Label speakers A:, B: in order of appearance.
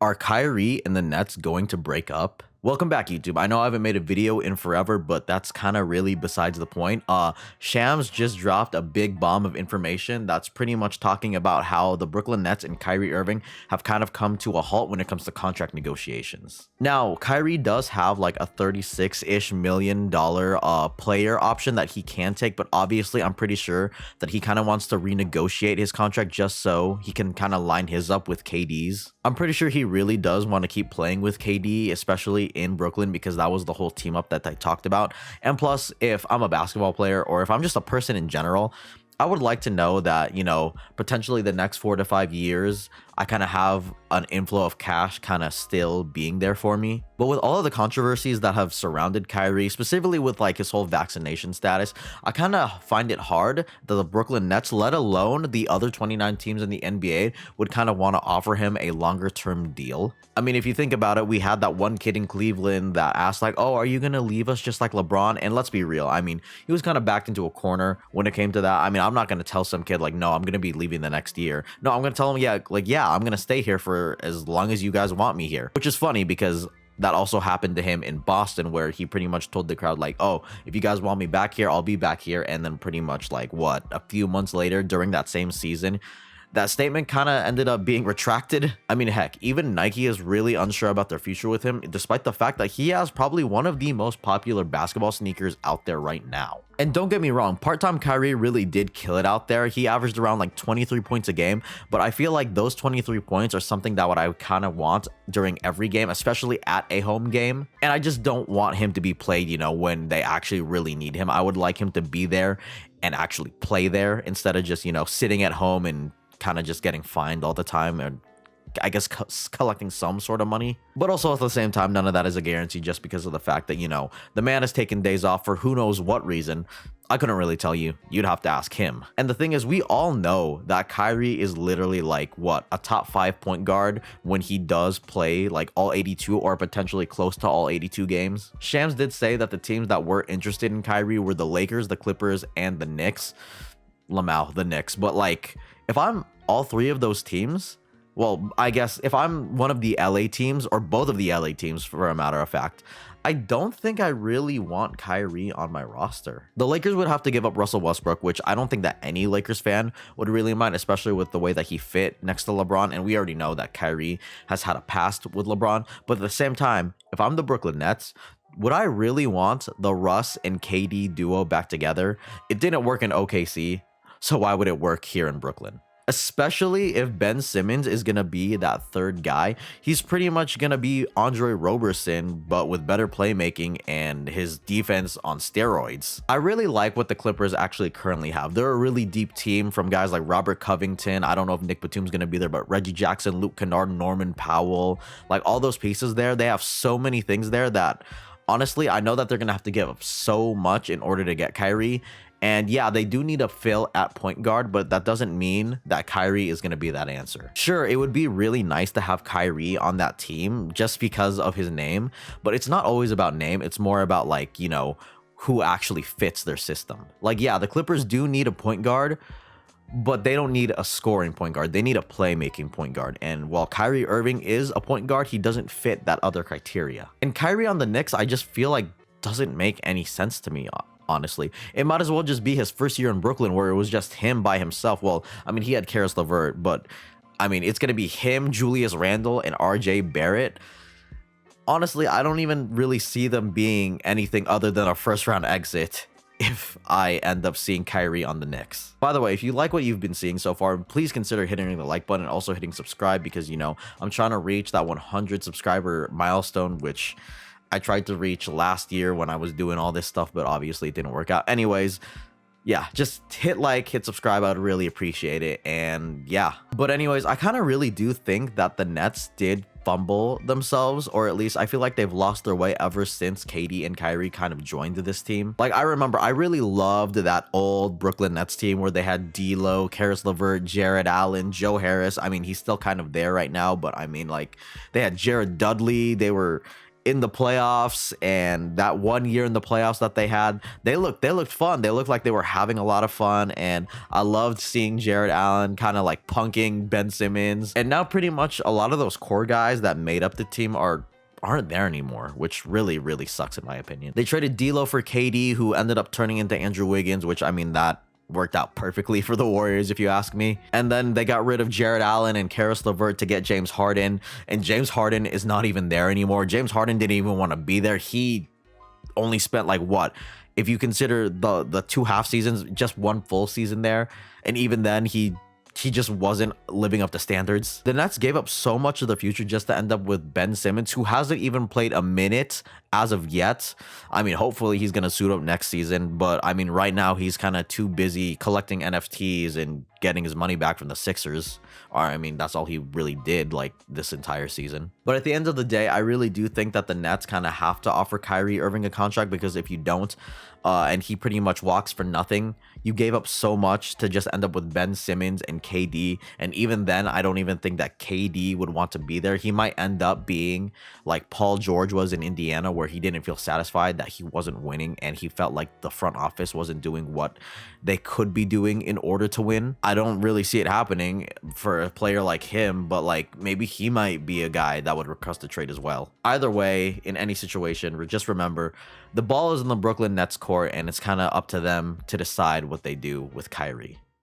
A: Are Kyrie and the Nets going to break up? Welcome back, YouTube. I know I haven't made a video in forever, but that's kind of really besides the point. Shams just dropped a big bomb of information that's pretty much talking about how the Brooklyn Nets and Kyrie Irving have kind of come to a halt when it comes to contract negotiations. Now, Kyrie does have like a $36-ish million player option that he can take, but obviously I'm pretty sure that he kind of wants to renegotiate his contract just so he can kind of line his up with KD's. I'm pretty sure he really does want to keep playing with KD, especially in Brooklyn, because that was the whole team up that I talked about. And plus, if I'm a basketball player or if I'm just a person in general, I would like to know that, potentially the next 4 to 5 years, I kind of have an inflow of cash kind of still being there for me. But with all of the controversies that have surrounded Kyrie, specifically with like his whole vaccination status, I kind of find it hard that the Brooklyn Nets, let alone the other 29 teams in the NBA, would kind of want to offer him a longer term deal. I mean, if you think about it, we had that one kid in Cleveland that asked like, oh, are you going to leave us just like LeBron? And let's be real. I mean, he was kind of backed into a corner when it came to that. I mean, I'm not going to tell some kid like, no, I'm going to be leaving the next year. No, I'm going to tell him, yeah, I'm going to stay here for as long as you guys want me here, which is funny because that also happened to him in Boston, where he pretty much told the crowd like, oh, if you guys want me back here, I'll be back here. And then pretty much like a few months later during that same season, that statement kind of ended up being retracted. I mean, heck, even Nike is really unsure about their future with him, despite the fact that he has probably one of the most popular basketball sneakers out there right now. And don't get me wrong, part-time Kyrie really did kill it out there. He averaged around like 23 points a game, but I feel like those 23 points are something that what I kind of want during every game, especially at a home game. And I just don't want him to be played, when they actually really need him. I would like him to be there and actually play there instead of just, sitting at home and kind of just getting fined all the time, and I guess collecting some sort of money. But also at the same time, none of that is a guarantee just because of the fact that, the man has taken days off for who knows what reason. I couldn't really tell you. You'd have to ask him. And the thing is, we all know that Kyrie is literally like a top 5 point guard when he does play like all 82 or potentially close to all 82 games. Shams did say that the teams that were interested in Kyrie were the Lakers, the Clippers, and the Knicks. The Knicks. But like, if I'm all three of those teams, well, I guess if I'm one of the LA teams or both of the LA teams for a matter of fact, I don't think I really want Kyrie on my roster. The Lakers would have to give up Russell Westbrook, which I don't think that any Lakers fan would really mind, especially with the way that he fit next to LeBron. And we already know that Kyrie has had a past with LeBron. But at the same time, if I'm the Brooklyn Nets, would I really want the Russ and KD duo back together? It didn't work in OKC, so why would it work here in Brooklyn? Especially if Ben Simmons is going to be that third guy. He's pretty much going to be Andre Roberson, but with better playmaking and his defense on steroids. I really like what the Clippers actually currently have. They're a really deep team from guys like Robert Covington. I don't know if Nick Batum's going to be there, but Reggie Jackson, Luke Kennard, Norman Powell, like all those pieces there. They have so many things there that honestly, I know that they're going to have to give up so much in order to get Kyrie. And yeah, they do need a fill at point guard, but that doesn't mean that Kyrie is going to be that answer. Sure, it would be really nice to have Kyrie on that team just because of his name, but it's not always about name. It's more about like, who actually fits their system. Like, yeah, the Clippers do need a point guard, but they don't need a scoring point guard. They need a playmaking point guard. And while Kyrie Irving is a point guard, he doesn't fit that other criteria. And Kyrie on the Knicks, I just feel like doesn't make any sense to me. Honestly, it might as well just be his first year in Brooklyn where it was just him by himself. Well, I mean, he had Karis LeVert, but I mean, it's going to be him, Julius Randle, and RJ Barrett. Honestly, I don't even really see them being anything other than a first round exit if I end up seeing Kyrie on the Knicks. By the way, if you like what you've been seeing so far, please consider hitting the like button and also hitting subscribe because, I'm trying to reach that 100 subscriber milestone, which I tried to reach last year when I was doing all this stuff, but obviously it didn't work out. Anyways, yeah, just hit like, hit subscribe. I'd really appreciate it. And yeah, but anyways, I kind of really do think that the Nets did fumble themselves, or at least I feel like they've lost their way ever since KD and Kyrie kind of joined this team. Like, I remember I really loved that old Brooklyn Nets team where they had D'Lo, Karis LeVert, Jared Allen, Joe Harris. I mean, he's still kind of there right now, but I mean, like, they had Jared Dudley. in the playoffs, and that one year in the playoffs that they had, they looked fun. They looked like they were having a lot of fun, and I loved seeing Jared Allen kind of like punking Ben Simmons. And now pretty much a lot of those core guys that made up the team aren't there anymore, which really sucks in my opinion. They traded D'Lo for KD, who ended up turning into Andrew Wiggins, which I mean, that worked out perfectly for the Warriors if you ask me. And then they got rid of Jared Allen and Karis LeVert to get James Harden, and James Harden is not even there anymore. James Harden didn't even want to be there. He only spent like what, if you consider the 2 half seasons, just 1 full season there, and even then he just wasn't living up to standards. The Nets gave up so much of the future just to end up with Ben Simmons, who hasn't even played a minute as of yet. I mean, hopefully he's gonna suit up next season, but I mean, right now he's kind of too busy collecting NFTs and getting his money back from the Sixers. Or I mean, that's all he really did like this entire season. But at the end of the day, I really do think that the Nets kind of have to offer Kyrie Irving a contract, because if you don't, and he pretty much walks for nothing, you gave up so much to just end up with Ben Simmons and KD. And even then, I don't even think that KD would want to be there. He might end up being like Paul George was in Indiana, where he didn't feel satisfied that he wasn't winning, and he felt like the front office wasn't doing what they could be doing in order to win. I don't really see it happening for a player like him, but like maybe he might be a guy that would request a trade as well. Either way, in any situation, just remember, the ball is in the Brooklyn Nets court, and it's kind of up to them to decide what they do with Kyrie.